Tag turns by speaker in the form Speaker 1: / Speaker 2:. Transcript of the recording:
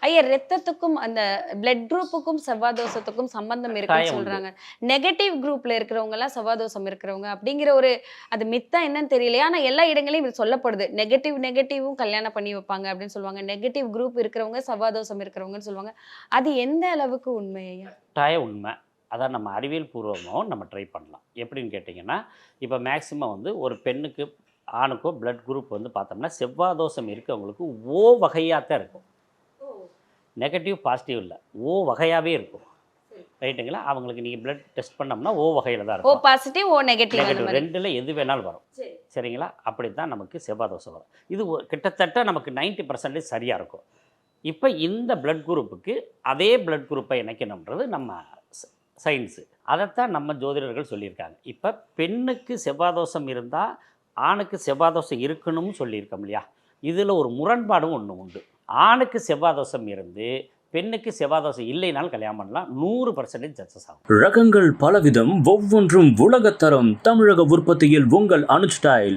Speaker 1: ஐயா ரத்தத்துக்கும் அந்த பிளட் குரூப்புக்கும் செவ்வாதோஷத்துக்கும் சம்பந்தம் இருக்குன்னு சொல்றாங்க. நெகட்டிவ் குரூப்ல இருக்கிறவங்க எல்லாம் செவ்வாதோஷம் இருக்கிறவங்க அப்படிங்கிற ஒரு அது மித்தா என்னன்னு தெரியலையா. ஆனா எல்லா இடங்களையும் இது சொல்லப்படுது. நெகட்டிவும் கல்யாணம் பண்ணி வைப்பாங்க அப்படின்னு சொல்லுவாங்க. நெகட்டிவ் குரூப் இருக்கிறவங்க செவ்வாதோஷம் இருக்கிறவங்கன்னு சொல்லுவாங்க. அது எந்த அளவுக்கு உண்மை ஐயா?
Speaker 2: கட்டாய உண்மை. அதான் நம்ம அறிவியல் பூர்வமாகவும் நம்ம ட்ரை பண்ணலாம். எப்படின்னு கேட்டிங்கன்னா, இப்போ மேக்ஸிமம் வந்து ஒரு பெண்ணுக்கு ஆணுக்கோ பிளட் குரூப் வந்து பார்த்தோம்னா செவ்வாதோஷம் இருக்கவங்களுக்கு ஓ வகையாக தான் இருக்கும். நெகட்டிவ் பாசிட்டிவ் இல்லை, ஓ வகையாகவே இருக்கும். ரைட்டுங்களா? அவங்களுக்கு நீங்கள் பிளட் டெஸ்ட் பண்ணோம்னா ஓ வகையில் தான்
Speaker 1: ஓ
Speaker 2: இருக்கும்.
Speaker 1: பாசிட்டிவ் ஓ நெகட்டிவ்
Speaker 2: ரெண்டில் எது வேணாலும் வரும். சரிங்களா? அப்படி தான் நமக்கு செவ்வாதோஷம் வரும். இது கிட்டத்தட்ட நமக்கு 90% சரியாக இருக்கும். இப்போ இந்த பிளட் குரூப்புக்கு அதே பிளட் குரூப்பை இணைக்கணுன்றது நம்ம சயின்ஸு. அதைத்தான் நம்ம ஜோதிடர்கள் சொல்லியிருக்காங்க. இப்போ பெண்ணுக்கு செவ்வாதோஷம் இருந்தால் ஆணுக்கு செவ்வாதோஷம் இருக்கணும்னு சொல்லியிருக்கோம் இல்லையா? இதில் ஒரு முரண்பாடும் ஒன்று உண்டு. ஆணுக்கு செவ்வாதோஷம் இருந்து பெண்ணுக்கு செவ்வாதோஷம் இல்லைனாலும் கல்யாணம் பண்ணலாம். 100% சக்ஸஸ் ஆகும்.
Speaker 3: ரகங்கள் பலவிதம், ஒவ்வொன்றும் உலகத்தரம். தமிழக உற்பத்தியில் உங்கள் அனுஜ் டைல்ஸ்.